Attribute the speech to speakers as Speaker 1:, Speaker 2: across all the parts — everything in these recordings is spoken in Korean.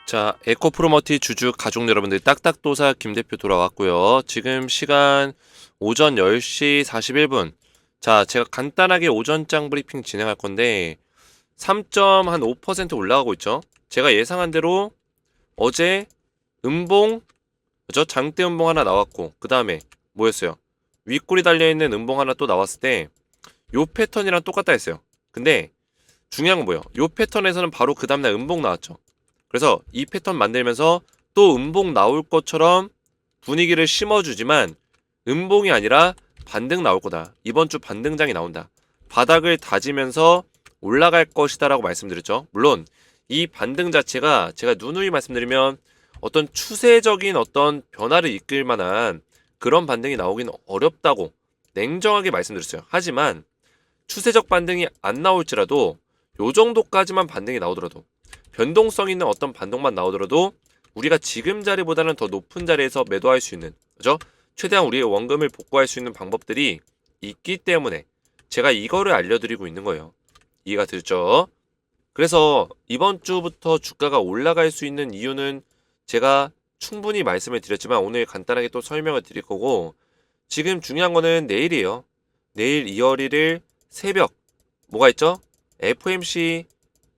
Speaker 1: 자, 에코프로머티 주주 가족 여러분들 딱딱도사 김대표 돌아왔고요. 지금 시간 오전 10시 41분. 자, 제가 간단하게 오전장 브리핑 진행할 건데 3.5% 올라가고 있죠. 제가 예상한 대로 어제 음봉, 그죠? 장대 음봉 하나 나왔고 그 다음에 뭐였어요? 윗골이 달려있는 음봉 하나 또 나왔을 때 요 패턴이랑 똑같다 했어요. 근데 중요한 건 뭐예요? 요 패턴에서는 바로 그 다음날 음봉 나왔죠. 그래서 이 패턴 만들면서 또 음봉 나올 것처럼 분위기를 심어주지만 음봉이 아니라 반등 나올 거다. 이번 주 반등장이 나온다. 바닥을 다지면서 올라갈 것이다 라고 말씀드렸죠. 물론 이 반등 자체가 제가 누누이 말씀드리면 어떤 추세적인 어떤 변화를 이끌 만한 그런 반등이 나오긴 어렵다고 냉정하게 말씀드렸어요. 하지만 추세적 반등이 안 나올지라도 요 정도까지만 반등이 나오더라도 변동성 있는 어떤 반동만 나오더라도 우리가 지금 자리보다는 더 높은 자리에서 매도할 수 있는, 그죠? 최대한 우리의 원금을 복구할 수 있는 방법들이 있기 때문에 제가 이거를 알려드리고 있는 거예요. 이해가 되죠? 그래서 이번 주부터 주가가 올라갈 수 있는 이유는 제가 충분히 말씀을 드렸지만 오늘 간단하게 또 설명을 드릴 거고, 지금 중요한 거는 내일이에요. 내일 2월 1일 새벽 뭐가 있죠? FOMC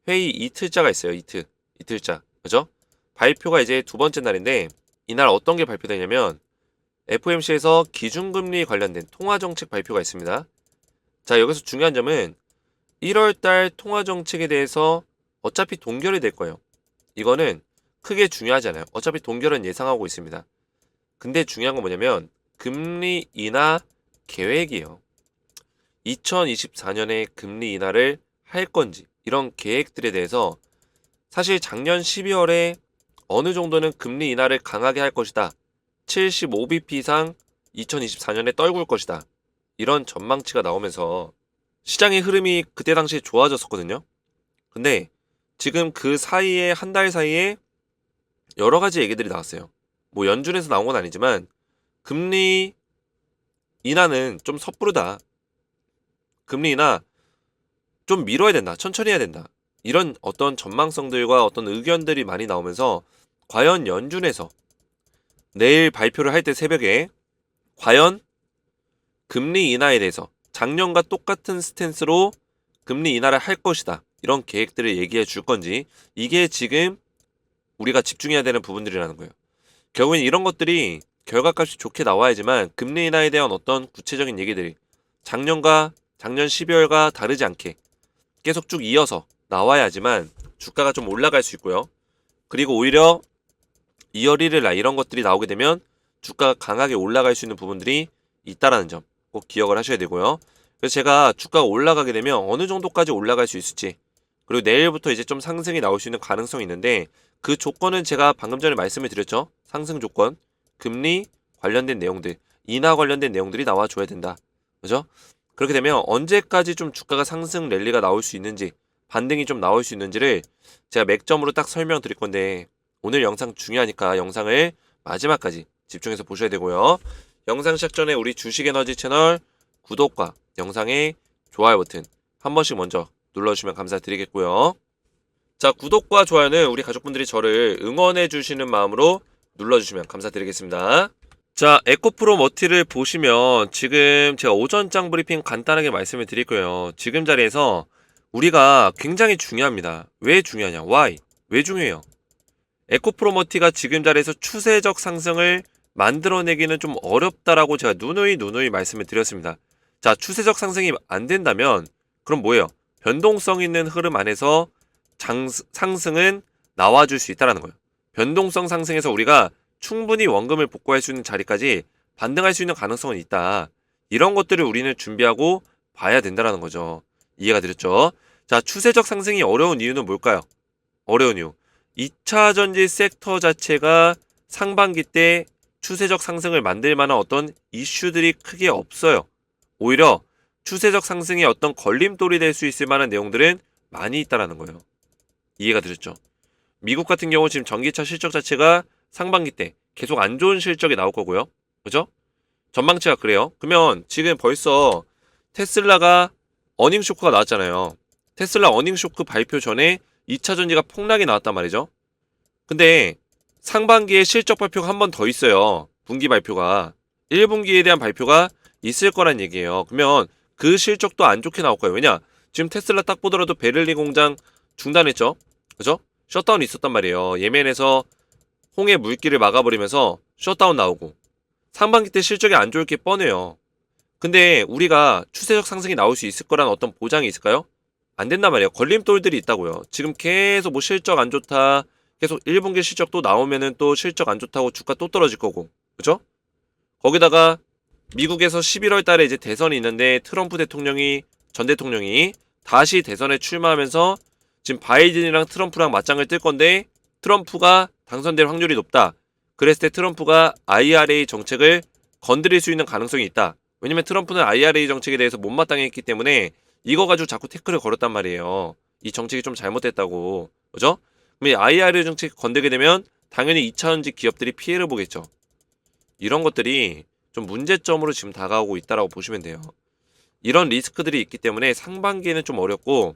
Speaker 1: 회의 이틀자가 있어요. 이틀자. 그죠? 발표가 이제 두 번째 날인데 이날 어떤 게 발표되냐면 FOMC에서 기준금리 관련된 통화정책 발표가 있습니다. 자, 여기서 중요한 점은 1월달 통화정책에 대해서 어차피 동결이 될 거예요. 이거는 크게 중요하지 않아요. 어차피 동결은 예상하고 있습니다. 근데 중요한 건 뭐냐면 금리 인하 계획이에요. 2024년에 금리 인하를 할 건지 이런 계획들에 대해서 사실 작년 12월에 어느 정도는 금리 인하를 강하게 할 것이다. 75bp 이상 2024년에 떨굴 것이다. 이런 전망치가 나오면서 시장의 흐름이 그때 당시에 좋아졌었거든요. 근데 지금 그 사이에 한 달 사이에 여러 가지 얘기들이 나왔어요. 뭐 연준에서 나온 건 아니지만 금리 인하는 좀 섣부르다. 금리 인하 좀 미뤄야 된다. 천천히 해야 된다. 이런 어떤 전망성들과 어떤 의견들이 많이 나오면서 과연 연준에서 내일 발표를 할 때 새벽에 과연 금리 인하에 대해서 작년과 똑같은 스탠스로 금리 인하를 할 것이다. 이런 계획들을 얘기해 줄 건지, 이게 지금 우리가 집중해야 되는 부분들이라는 거예요. 결국엔 이런 것들이 결과값이 좋게 나와야지만 금리 인하에 대한 어떤 구체적인 얘기들이 작년 12월과 다르지 않게 계속 쭉 이어서 나와야지만 주가가 좀 올라갈 수 있고요. 그리고 오히려 2월 1일 날 이런 것들이 나오게 되면 주가가 강하게 올라갈 수 있는 부분들이 있다라는 점 꼭 기억을 하셔야 되고요. 그래서 제가 주가가 올라가게 되면 어느 정도까지 올라갈 수 있을지, 그리고 내일부터 이제 좀 상승이 나올 수 있는 가능성이 있는데 그 조건은 제가 방금 전에 말씀을 드렸죠. 상승 조건, 금리 관련된 내용들, 인하 관련된 내용들이 나와줘야 된다. 그죠? 그렇게 되면 언제까지 좀 주가가 상승 랠리가 나올 수 있는지, 반등이 좀 나올 수 있는지를 제가 맥점으로 딱 설명드릴 건데 오늘 영상 중요하니까 영상을 마지막까지 집중해서 보셔야 되고요. 영상 시작 전에 우리 주식에너지 채널 구독과 영상의 좋아요 버튼 한 번씩 먼저 눌러주시면 감사드리겠고요. 자, 구독과 좋아요는 우리 가족분들이 저를 응원해 주시는 마음으로 눌러주시면 감사드리겠습니다. 자, 에코프로 머티를 보시면 지금 제가 오전장 브리핑 간단하게 말씀을 드릴 거예요. 지금 자리에서 우리가 굉장히 중요합니다. 왜 중요하냐? Why? 왜 중요해요? 에코프로 머티가 지금 자리에서 추세적 상승을 만들어내기는 좀 어렵다라고 제가 누누이 말씀을 드렸습니다. 자, 추세적 상승이 안 된다면 그럼 뭐예요? 변동성 있는 흐름 안에서 상승은 나와줄 수 있다는 거예요. 변동성 상승에서 우리가 충분히 원금을 복구할 수 있는 자리까지 반등할 수 있는 가능성은 있다. 이런 것들을 우리는 준비하고 봐야 된다는 거죠. 이해가 되셨죠? 자, 추세적 상승이 어려운 이유는 뭘까요? 어려운 이유. 2차 전지 섹터 자체가 상반기 때 추세적 상승을 만들 만한 어떤 이슈들이 크게 없어요. 오히려 추세적 상승의 어떤 걸림돌이 될 수 있을 만한 내용들은 많이 있다라는 거예요. 이해가 되셨죠? 미국 같은 경우 지금 전기차 실적 자체가 상반기 때 계속 안 좋은 실적이 나올 거고요. 그죠? 전망치가 그래요. 그러면 지금 벌써 테슬라가 어닝 쇼크가 나왔잖아요. 테슬라 어닝 쇼크 발표 전에 2차 전지가 폭락이 나왔단 말이죠. 근데 상반기에 실적 발표가 한 번 더 있어요. 분기 발표가. 1분기에 대한 발표가 있을 거란 얘기예요. 그러면 그 실적도 안 좋게 나올 거예요. 왜냐? 지금 테슬라 딱 보더라도 베를린 공장 중단했죠. 그죠? 셧다운이 있었단 말이에요. 예멘에서 홍해 물길을 막아버리면서 셧다운 나오고. 상반기 때 실적이 안 좋을 게 뻔해요. 근데 우리가 추세적 상승이 나올 수 있을 거란 어떤 보장이 있을까요? 안 된단 말이에요. 걸림돌들이 있다고요. 지금 계속 뭐 실적 안 좋다. 계속 1분기 실적 또 나오면은 또 실적 안 좋다고 주가 또 떨어질 거고. 그죠? 거기다가 미국에서 11월 달에 이제 대선이 있는데 트럼프 대통령이 전 대통령이 다시 대선에 출마하면서 지금 바이든이랑 트럼프랑 맞짱을 뜰 건데 트럼프가 당선될 확률이 높다. 그랬을 때 트럼프가 IRA 정책을 건드릴 수 있는 가능성이 있다. 왜냐면 트럼프는 IRA 정책에 대해서 못마땅했기 때문에 이거 가지고 자꾸 태클을 걸었단 말이에요. 이 정책이 좀 잘못됐다고. 그죠? 그럼 이 IRA 정책 건들게 되면 당연히 2차전지 기업들이 피해를 보겠죠. 이런 것들이 좀 문제점으로 지금 다가오고 있다라고 보시면 돼요. 이런 리스크들이 있기 때문에 상반기에는 좀 어렵고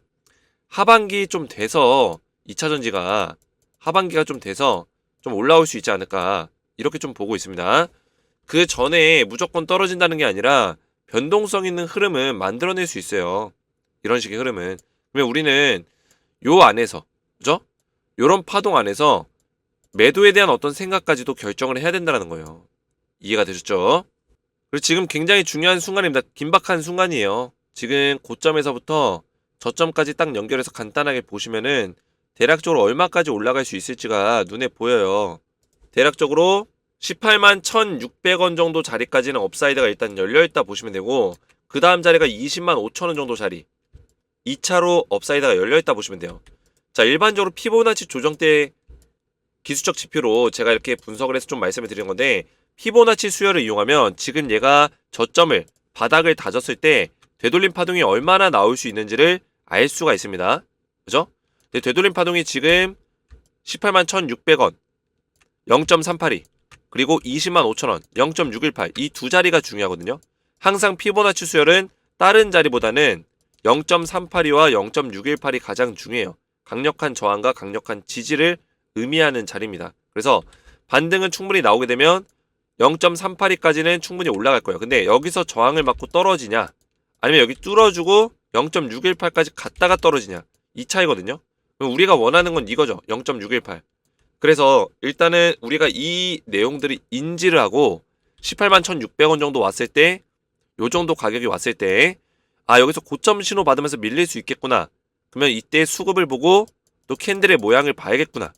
Speaker 1: 하반기 좀 돼서 2차전지가 하반기가 좀 돼서 좀 올라올 수 있지 않을까 이렇게 좀 보고 있습니다. 그 전에 무조건 떨어진다는 게 아니라 변동성 있는 흐름은 만들어낼 수 있어요. 이런 식의 흐름은. 그러면 우리는 요 안에서, 그죠? 요런 파동 안에서 매도에 대한 어떤 생각까지도 결정을 해야 된다는 거예요. 이해가 되셨죠? 그리고 지금 굉장히 중요한 순간입니다. 긴박한 순간이에요. 지금 고점에서부터 저점까지 딱 연결해서 간단하게 보시면은 대략적으로 얼마까지 올라갈 수 있을지가 눈에 보여요. 대략적으로 18만 1,600원 정도 자리까지는 업사이드가 일단 열려있다 보시면 되고 그 다음 자리가 20만 5천원 정도 자리 2차로 업사이드가 열려있다 보시면 돼요. 자, 일반적으로 피보나치 조정 때 기술적 지표로 제가 이렇게 분석을 해서 좀 말씀을 드리는 건데 피보나치 수열을 이용하면 지금 얘가 저점을 바닥을 다졌을 때 되돌림 파동이 얼마나 나올 수 있는지를 알 수가 있습니다. 그죠? 근데 되돌림 파동이 지금 18만 1,600원 0.382 그리고 20만 5천원 0.618 이 두 자리가 중요하거든요. 항상 피보나치 수열은 다른 자리보다는 0.382와 0.618이 가장 중요해요. 강력한 저항과 강력한 지지를 의미하는 자리입니다. 그래서 반등은 충분히 나오게 되면 0.382까지는 충분히 올라갈 거예요. 근데 여기서 저항을 맞고 떨어지냐 아니면 여기 뚫어주고 0.618까지 갔다가 떨어지냐 이 차이거든요. 그럼 우리가 원하는 건 이거죠. 0.618. 그래서 일단은 우리가 이 내용들을 인지를 하고 18만 1,600원 정도 왔을 때 요 정도 가격이 왔을 때 아 여기서 고점 신호 받으면서 밀릴 수 있겠구나. 그러면 이때 수급을 보고 또 캔들의 모양을 봐야겠구나.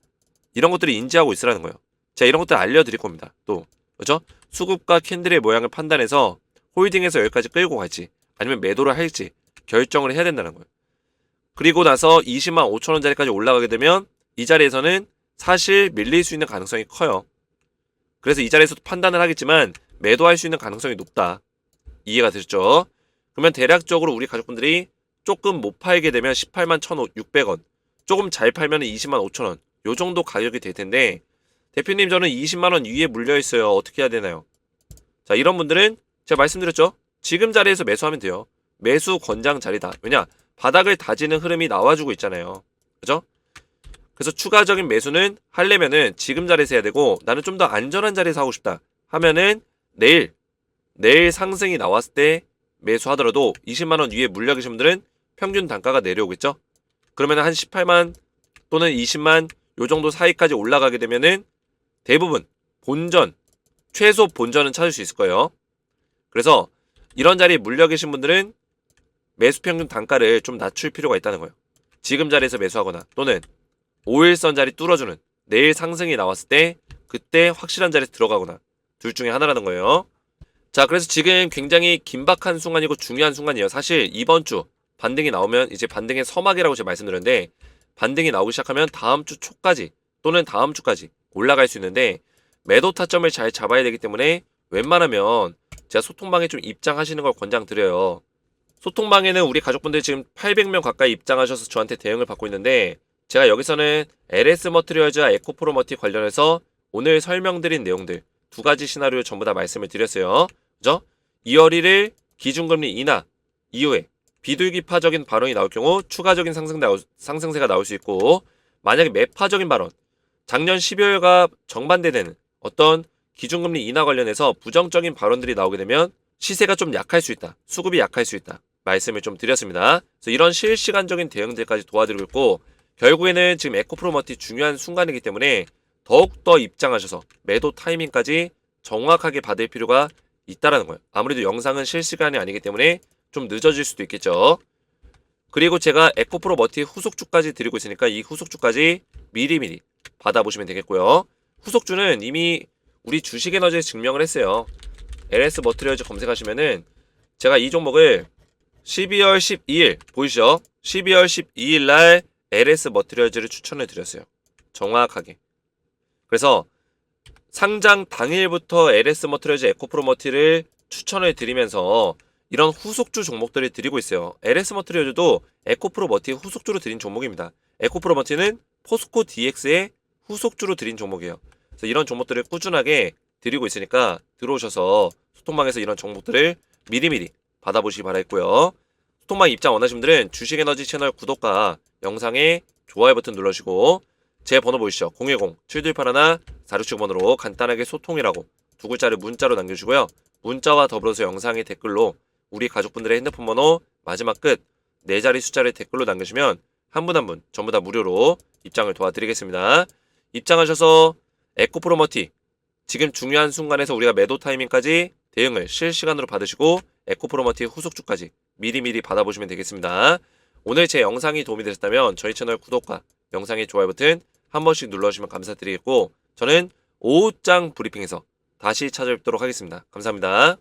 Speaker 1: 이런 것들을 인지하고 있으라는 거예요. 제가 이런 것들 알려드릴 겁니다. 또 그죠? 수급과 캔들의 모양을 판단해서 홀딩해서 여기까지 끌고 갈지 아니면 매도를 할지 결정을 해야 된다는 거예요. 그리고 나서 20만 5천원짜리까지 올라가게 되면 이 자리에서는 사실 밀릴 수 있는 가능성이 커요. 그래서 이 자리에서도 판단을 하겠지만 매도할 수 있는 가능성이 높다. 이해가 되셨죠? 그러면 대략적으로 우리 가족분들이 조금 못 팔게 되면 18만 1,600원 조금 잘 팔면 20만 5천원 요 정도 가격이 될 텐데 대표님 저는 20만원 위에 물려있어요. 어떻게 해야 되나요? 자 이런 분들은 제가 말씀드렸죠? 지금 자리에서 매수하면 돼요. 매수 권장 자리다. 왜냐? 바닥을 다지는 흐름이 나와주고 있잖아요. 그죠? 그래서 추가적인 매수는 하려면은 지금 자리에서 해야 되고 나는 좀 더 안전한 자리에서 하고 싶다 하면은 내일 상승이 나왔을 때 매수하더라도 20만원 위에 물려 계신 분들은 평균 단가가 내려오겠죠? 그러면 한 18만 또는 20만 요 정도 사이까지 올라가게 되면은 대부분 본전 최소 본전은 찾을 수 있을 거예요. 그래서 이런 자리에 물려 계신 분들은 매수 평균 단가를 좀 낮출 필요가 있다는 거예요. 지금 자리에서 매수하거나 또는 5일선 자리 뚫어주는 내일 상승이 나왔을 때 그때 확실한 자리에 들어가거나 둘 중에 하나라는 거예요. 자 그래서 지금 굉장히 긴박한 순간이고 중요한 순간이에요. 사실 이번 주 반등이 나오면 이제 반등의 서막이라고 제가 말씀드렸는데 반등이 나오기 시작하면 다음 주 초까지 또는 다음 주까지 올라갈 수 있는데 매도 타점을 잘 잡아야 되기 때문에 웬만하면 제가 소통방에 좀 입장하시는 걸 권장드려요. 소통방에는 우리 가족분들 지금 800명 가까이 입장하셔서 저한테 대응을 받고 있는데 제가 여기서는 LS 머티리얼즈와 에코프로머티 관련해서 오늘 설명드린 내용들 두 가지 시나리오 전부 다 말씀을 드렸어요. 그죠? 2월 1일 기준금리 인하 이후에 비둘기파적인 발언이 나올 경우 추가적인 상승세가 나올 수 있고 만약에 매파적인 발언 작년 12월과 정반대되는 어떤 기준금리 인하 관련해서 부정적인 발언들이 나오게 되면 시세가 좀 약할 수 있다. 수급이 약할 수 있다. 말씀을 좀 드렸습니다. 그래서 이런 실시간적인 대응들까지 도와드리고 있고 결국에는 지금 에코프로머티 중요한 순간이기 때문에 더욱더 입장하셔서 매도 타이밍까지 정확하게 받을 필요가 있다라는 거예요. 아무래도 영상은 실시간이 아니기 때문에 좀 늦어질 수도 있겠죠. 그리고 제가 에코프로머티 후속주까지 드리고 있으니까 이 후속주까지 미리미리 받아보시면 되겠고요. 후속주는 이미 우리 주식에너지에 증명을 했어요. LS 머트리얼즈 검색하시면은 제가 이 종목을 12월 12일 보이시죠? 12월 12일 날 LS 머트리얼즈를 추천을 드렸어요. 정확하게. 그래서 상장 당일부터 LS 머트리얼즈 에코프로머티를 추천을 드리면서 이런 후속주 종목들을 드리고 있어요. LS 머트리얼즈도 에코프로머티의 후속주로 드린 종목입니다. 에코프로머티는 포스코 DX의 후속주로 드린 종목이에요. 그래서 이런 종목들을 꾸준하게 드리고 있으니까 들어오셔서 소통방에서 이런 종목들을 미리미리 받아보시기 바라겠고요. 소통방 입장 원하시는 분들은 주식에너지 채널 구독과 영상에 좋아요 버튼 눌러주시고 제 번호 보이시죠? 010-7281-4679번으로 간단하게 소통이라고 두 글자를 문자로 남겨주시고요. 문자와 더불어서 영상의 댓글로 우리 가족분들의 핸드폰 번호 마지막 끝 4자리 숫자를 댓글로 남겨주시면 한 분 한 분 전부 다 무료로 입장을 도와드리겠습니다. 입장하셔서 에코프로머티 지금 중요한 순간에서 우리가 매도 타이밍까지 대응을 실시간으로 받으시고 에코프로머티 후속주까지 미리미리 받아보시면 되겠습니다. 오늘 제 영상이 도움이 되셨다면 저희 채널 구독과 영상의 좋아요 버튼 한 번씩 눌러주시면 감사드리겠고 저는 오후장 브리핑에서 다시 찾아뵙도록 하겠습니다. 감사합니다.